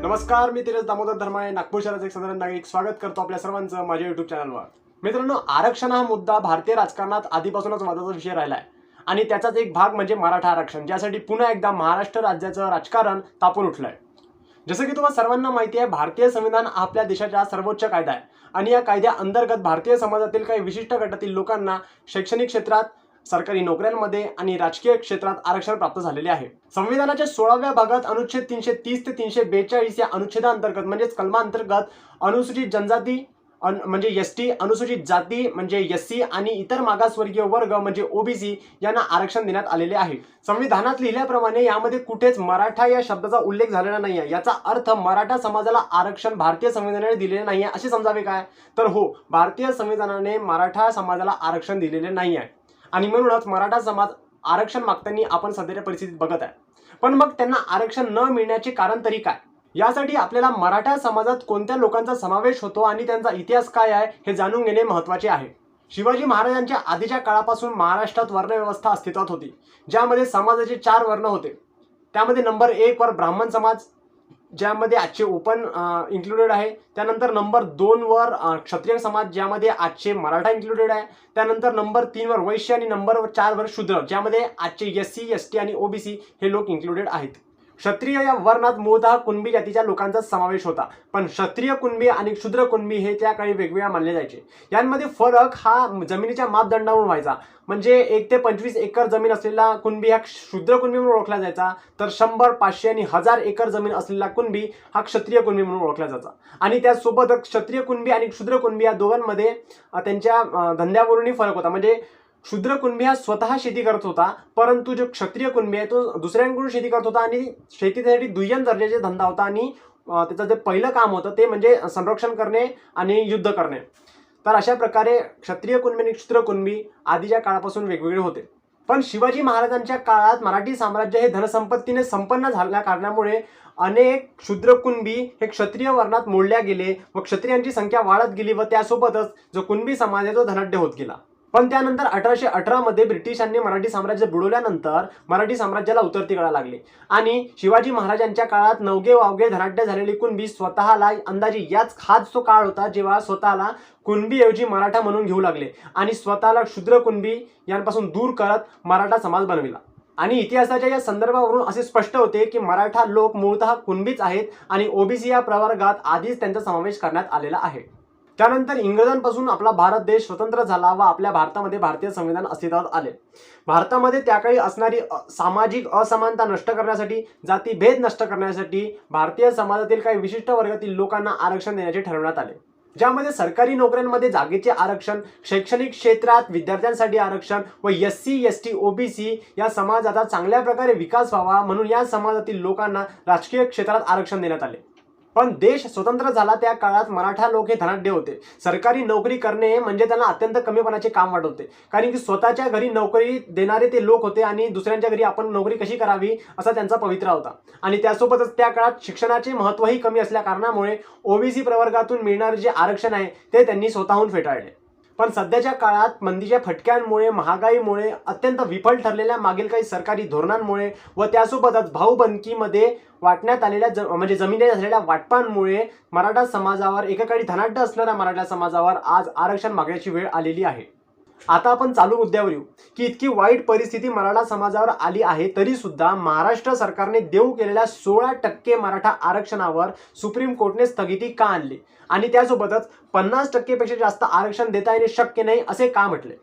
नमस्कार, मी तेजस दामोदर धर्माळे, नागपूर शहराचा एक साधारण नागरिक. स्वागत करतो आपल्या सर्वांचं माझ्या युट्यूब चॅनलवर. मित्रांनो, आरक्षण हा मुद्दा भारतीय राजकारणात आधीपासूनच वादाचा विषय राहिला आहे आणि त्याचाच एक भाग म्हणजे मराठा आरक्षण, ज्यासाठी पुन्हा एकदा महाराष्ट्र राज्याचं राजकारण तापून उठलंय. जसं की तुम्हाला सर्वांना माहिती आहे, भारतीय संविधान हा आपल्या देशाचा सर्वोच्च कायदा आहे आणि या कायद्या अंतर्गत भारतीय समाजातील काही विशिष्ट गटातील लोकांना शैक्षणिक क्षेत्रात, सरकारी नोकऱ्यांमध्ये आणि राजकीय क्षेत्रात आरक्षण प्राप्त झालेले आहे. संविधानाच्या 16व्या भागात अनुच्छेद 330 ते 342 या अनुच्छेदांतर्गत म्हणजेच कलमांतर्गत अनुसूचित जनजाती म्हणजे एसटी, अनुसूचित जाती म्हणजे एससी आणि इतर मागासवर्गीय वर्ग म्हणजे ओबीसी यांना आरक्षण देण्यात आलेले आहे. संविधानात लिहिल्याप्रमाणे यामध्ये कुठेच मराठा या शब्दाचा उल्लेख झालेला नाही आहे. याचा अर्थ मराठा समाजाला आरक्षण भारतीय संविधानाने दिलेले नाही आहे असे समजावे काय? तर हो, भारतीय संविधानाने मराठा समाजाला आरक्षण दिलेले नाही आहे आणि म्हणूनच मराठा समाज आरक्षण मागताना आपण सध्याच्या परिस्थितीत बघत आहे. पण मग त्यांना आरक्षण न मिळण्याचे कारण तरी काय? यासाठी आपल्याला मराठा समाजात कोणत्या लोकांचा समावेश होतो आणि त्यांचा इतिहास काय आहे हे जाणून घेणे महत्त्वाचे आहे. शिवाजी महाराजांच्या आधीच्या काळापासून महाराष्ट्रात वर्णव्यवस्था अस्तित्वात होती, ज्यामध्ये समाजाचे 4 वर्ण होते. त्यामध्ये नंबर 1 वर ब्राह्मण समाज, ज्यामध्ये आजचे ओपन इन्क्लुडेड आहे. त्यानंतर नंबर 2 वर क्षत्रिय समाज, ज्यामध्ये आजचे मराठा इन्क्लुडेड आहे. त्यानंतर नंबर 3 वर वैश्य आणि नंबर 4 वर शूद्र, ज्यामध्ये आजचे एससी, एसटी आणि ओबीसी हे लोक इन्क्लुडेड आहेत. क्षत्रिय या वर्णात मूळतः कुणबी जातीच्या लोकांचा समावेश होता, पण क्षत्रिय कुणबी आणि शूद्र कुणबी हे त्या काळी वेगवेगळ्या मानले जायचे. यांमध्ये फरक हा जमिनीच्या मापदंडावरून व्हायचा. म्हणजे 1 ते 25 एकर जमीन असलेला कुणबी हा शूद्र कुणबी म्हणून ओळखला जायचा, तर 100, 500 आणि 1000 एकर जमीन असलेला कुणबी हा क्षत्रिय कुणबी म्हणून ओळखला जायचा. आणि त्यासोबतच क्षत्रिय कुणबी आणि शूद्र कुणबी या दोघांमध्ये त्यांच्या धंद्यावरूनही फरक होता. म्हणजे शूद्र कुणबी हा स्वतः शेती करत होता, परंतु जो क्षत्रिय कुणबी आहे तो दुसऱ्यांकडून शेती करत होता आणि शेतीसाठी दुय्यम दर्जाचा धंदा होता. आणि त्याचं जे पहिलं काम होतं ते म्हणजे संरक्षण करणे आणि युद्ध करणे. तर अशा प्रकारे क्षत्रिय कुणबी आणि शूद्र कुणबी आधीच्या काळापासून वेगवेगळे होते. पण शिवाजी महाराजांच्या काळात मराठी साम्राज्य हे धनसंपत्तीने संपन्न झाल्या कारणामुळे अनेक शूद्र कुणबी हे क्षत्रिय वर्णात मोडल्या गेले व क्षत्रियांची संख्या वाढत गेली व त्यासोबतच जो कुणबी समाज आहे तो धनाढ्य होत गेला. पण त्यानंतर 1818 मध्ये ब्रिटिशांनी मराठी साम्राज्य बुडवल्यानंतर मराठी साम्राज्याला उतरती कळा लागली आणि शिवाजी महाराजांच्या काळात नवगे वावगे धनाढ्य झालेली कुणबी स्वतःला अंदाजे हाच तो काळ होता जेव्हा स्वतःला कुणबी ऐवजी मराठा म्हणून घेऊ लागले आणि स्वतःला शूद्र कुणबी यांपासून दूर करत मराठा समाज बनविला. आणि इतिहासाच्या या संदर्भावरून असे स्पष्ट होते की मराठा लोक मूळतः कुणबीच आहेत आणि ओबीसी या प्रवर्गात आधीच त्यांचा समावेश करण्यात आलेला आहे. त्यानंतर इंग्रजांपासून आपला भारत देश स्वतंत्र झाला व आपल्या भारतामध्ये भारतीय संविधान अस्तित्वात आले. भारतामध्ये त्याकाळी असणारी सामाजिक असमानता नष्ट करण्यासाठी, जातीभेद नष्ट करण्यासाठी भारतीय समाजातील काही विशिष्ट वर्गातील लोकांना आरक्षण देण्याचे ठरवण्यात आले, ज्यामध्ये सरकारी नोकऱ्यांमध्ये जागेचे आरक्षण, शैक्षणिक क्षेत्रात विद्यार्थ्यांसाठी आरक्षण व एससी, एसटी, ओबीसी या समाजाचा चांगल्या प्रकारे विकास व्हावा म्हणून या समाजातील लोकांना राजकीय क्षेत्रात आरक्षण देण्यात आले. पण देश स्वतंत्र झाला त्या काळात मराठा लोक हे धनाढ्य होते. सरकारी नोकरी करणे म्हणजे त्यांना अत्यंत कमीपणाचे काम वाटत होते, कारण की स्वतःच्या घरी नोकरी देणारे ते लोक होते आणि दुसऱ्यांच्या घरी आपण नोकरी कशी करावी असा त्यांचा पवित्रा होता. आणि त्यासोबतच त्या काळात शिक्षणाचे महत्त्वही कमी असल्या कारणामुळे ओबीसी प्रवर्गातून मिळणारे जे आरक्षण आहे ते त्यांनी स्वतःहून फेटाळले. पण सध्याच्या काळात मंदीच्या फटक्यांमुळे, महागाईमुळे, अत्यंत विफल ठरलेल्या मागील काही सरकारी धोरणांमुळे व त्यासोबतच भाऊबंदकीमध्ये वाटण्यात आलेल्या म्हणजे जमिनीत असलेल्या वाटपांमुळे मराठा समाजावर, एकेकाळी धनाढ्य असणाऱ्या मराठा समाजावर आज आरक्षण मागण्याची वेळ आलेली आहे. आता आपण चालू मुद्द्यावर येऊ की इतकी वाईट परिस्थिती मराठा समाजावर आली आहे तरी सुद्धा महाराष्ट्र सरकारने देऊ केलेल्या 16% मराठा आरक्षणावर सुप्रीम कोर्टने स्थगिती का आणली आणि त्यासोबतच 50% पेक्षा जास्त आरक्षण देता येणे शक्य नाही असे का म्हटले?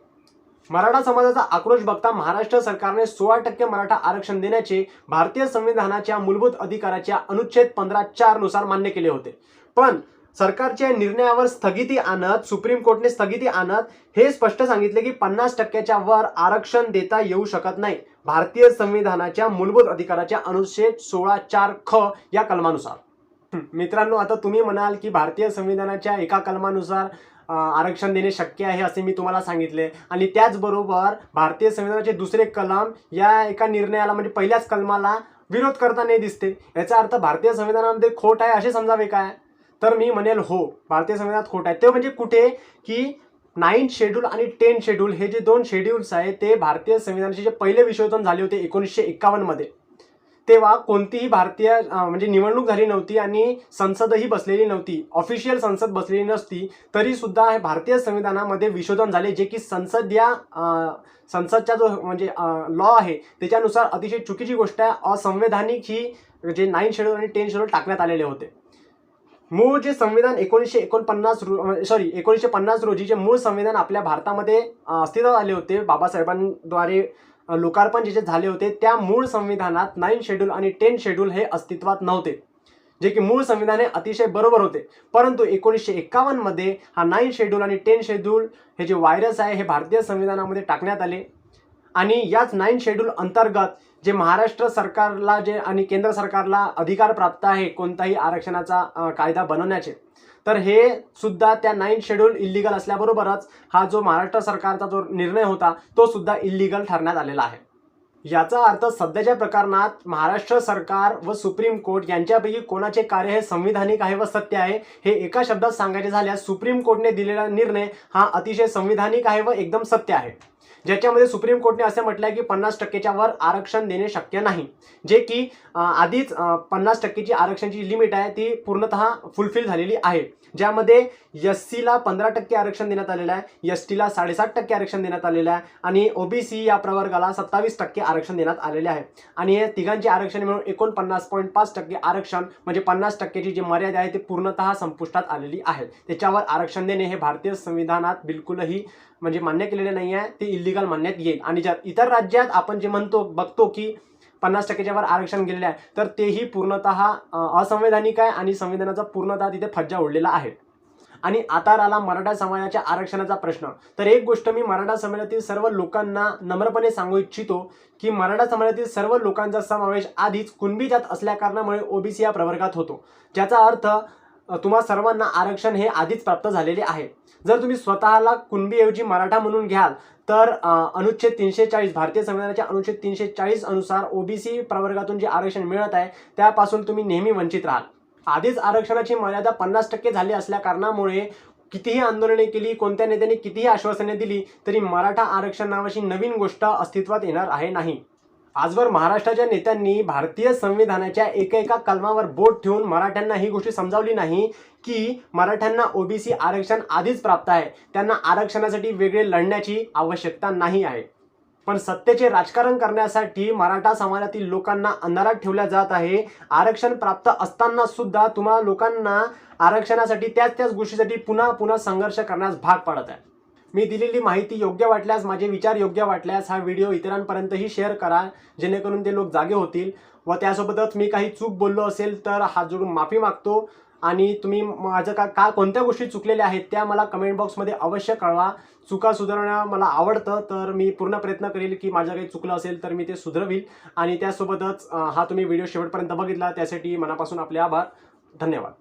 मराठा समाजाचा आक्रोश बघता महाराष्ट्र सरकारने 16% मराठा आरक्षण देण्याचे भारतीय संविधानाच्या मूलभूत अधिकाराच्या अनुच्छेद 15(4) नुसार मान्य केले होते. पण सरकारच्या निर्णयावर स्थगिती आणत, सुप्रीम कोर्टने स्थगिती आणत हे स्पष्ट सांगितले की 50%च्या वर आरक्षण देता येऊ शकत नाही भारतीय संविधानाच्या मूलभूत अधिकाराच्या अनुच्छेद 16(4) ख या कलमानुसार. मित्रांनो, आता तुम्ही म्हणाल की भारतीय संविधानाच्या एका कलमानुसार आरक्षण देणे शक्य आहे असे मी तुम्हाला सांगितले आणि त्याचबरोबर भारतीय संविधानाचे दुसरे कलम या एका निर्णयाला म्हणजे पहिल्याच कलमाला विरोध करताना दिसते. याचा अर्थ भारतीय संविधानामध्ये खोट आहे असे समजावे काय? तर मी म्हणेल हो, भारतीय संविधानात खोट आहे. ते म्हणजे कुठे की 9th शेड्यूल आणि 10th शेड्यूल हे जे 2 शेड्यूल्स आहेत ते भारतीय संविधानाचे जे पहिले विषयोत्तम झाले होते 1951 मध्ये, तेव्हा कोणतीही भारतीय म्हणजे निवडणूक झाली नव्हती आणि संसदही बसलेली नव्हती, ऑफिशियल संसद बसलेली नसती, तरी सुद्धा हे भारतीय संविधानामध्ये विशोधन झाले, जे की संसदच्या जो म्हणजे लॉ आहे त्याच्यानुसार अतिशय चुकीची गोष्ट आहे. असंवैधानिक ही जे 9 शेड्यूल आणि 10 शेड्यूल टाकण्यात आलेले होते. मूळ जे संविधान 1950 रोजी जे मूळ संविधान आपल्या भारतामध्ये अस्तित्वात आले होते, बाबासाहेबांद्वारे लोकार्पण जे झाले होते, त्या मूळ संविधानात 9 शेड्यूल आणि 10 शेड्यूल हे अस्तित्वात नव्हते, जे की मूळ संविधान हे अतिशय बरोबर होते. परंतु 1951 मध्ये हा 9 शेड्यूल आणि 10 शेड्यूल हे जे व्हायरस आहे हे भारतीय संविधानामध्ये टाकण्यात आले आणि याच 9 शेड्यूल अंतर्गत जे महाराष्ट्र सरकारला जे आणि केंद्र सरकारला अधिकार प्राप्त आहे कोणताही आरक्षणाचा कायदा बनवण्याचे, तर हे सुद्धा त्या 9 शेड्यूल इल्लीगल असल्याबरोबरच हा जो महाराष्ट्र सरकारचा जो निर्णय होता तो सुद्धा इल्लीगल ठरण्यात आलेला आहे. याचा अर्थ सध्याच्या प्रकरणात महाराष्ट्र सरकार व सुप्रीम कोर्ट यांच्यापैकी कोणाचे कार्य हे संविधानिक आहे व सत्य आहे हे एका शब्दात सांगायचे झाल्यास सुप्रीम कोर्टने दिलेला निर्णय हा अतिशय संविधानिक आहे व एकदम सत्य आहे, ज्याच्यामध्ये सुप्रीम कोर्टने असे म्हटलं आहे की 50%च्या वर आरक्षण देणे शक्य नाही, जे की आधीच 50%ची आरक्षणाची लिमिट आहे ती पूर्णतः फुलफिल झालेली आहे, ज्यामध्ये एससीला 15% आरक्षण देण्यात आलेलं आहे, एसटीला 7.5% आरक्षण देण्यात आलेलं आहे आणि ओबीसी या प्रवर्गाला 27% आरक्षण देण्यात आलेले आहे आणि हे तिघांचे आरक्षण मिळून 49.5% आरक्षण म्हणजे 50%ची जी मर्यादा आहे ती पूर्णतः संपुष्टात आलेली आहे. त्याच्यावर आरक्षण देणे हे भारतीय संविधानात बिलकुलही म्हणजे मान्य केलेले नाही आहे, ते इल्लीगल मानण्यात येईल. आणि ज्या इतर राज्यात आपण जे बघतो की 50%च्या वर आरक्षण गेलेले आहे, तर तेही पूर्णतः असंवैधानिक आहे आणि संविधानाचा पूर्णतः तिथे फज्जा उडलेला आहे. आणि आता राहिला मराठा समाजाच्या आरक्षणाचा प्रश्न. तर एक गोष्ट मी मराठा समाजातील सर्व लोकांना नम्रपणे सांगू इच्छितो की मराठा समाजातील सर्व लोकांचा समावेश आधीच कुणबी जात असल्या कारणामुळे ओबीसी या प्रवर्गात होतो, ज्याचा अर्थ तुम्हा सर्वांना आरक्षण हे आधीच प्राप्त झालेले आहे. जर तुम्ही स्वतःला कुणबीऐवजी मराठा म्हणून घ्याल तर अनुच्छेद 340 भारतीय संविधानाच्या अनुच्छेद 340 अनुसार ओबीसी प्रवर्गातून जे आरक्षण मिळत आहे त्यापासून तुम्ही नेहमी वंचित राहाल. आधीच आरक्षणाची मर्यादा 50% झाली असल्या कारणामुळे कितीही आंदोलने केली, कोणत्या नेत्यांनी कितीही आश्वासने दिली तरी मराठा आरक्षण नावाची नवीन गोष्ट अस्तित्वात येणार आहे नाही. आजवर महाराष्ट्राच्या नेत्यांनी भारतीय संविधानाच्या एका कलमावर बोट ठेवून मराठ्यांना ही गोष्ट समजावली नाही की मराठ्यांना ओबीसी आरक्षण आधीच प्राप्त आहे, त्यांना आरक्षणासाठी वेगळे लढण्याची आवश्यकता नाही आहे. पण सत्तेचे राजकारण करण्यासाठी मराठा समाजातील लोकांना अंधारात ठेवल्या जात आहे. आरक्षण प्राप्त असताना सुद्धा तुम्हाला लोकांना आरक्षणासाठी त्याच गोष्टीसाठी पुन्हा पुन्हा संघर्ष करण्यास भाग पडत आहे. मी दिलेली माहिती योग्य वाटल्यास, माझे विचार योग्य वाटल्यास हा व्हिडिओ इतरांपर्यंतही शेअर करा, जेणेकरून ते लोक जागे होतील. व त्यासोबतच मी काही चूक बोललो असेल तर हात जोडून माफी मागतो आणि तुम्ही माझं कोणत्या गोष्टी चुकलेल्या आहेत त्या मला कमेंट बॉक्समध्ये अवश्य कळवा. चुका सुधारणं मला आवडतं, तर मी पूर्ण प्रयत्न करेल की माझं काही चुकलं असेल तर मी ते सुधरवील. आणि त्यासोबतच हा तुम्ही व्हिडिओ शेवटपर्यंत बघितला त्यासाठी मनापासून आपले आभार. धन्यवाद.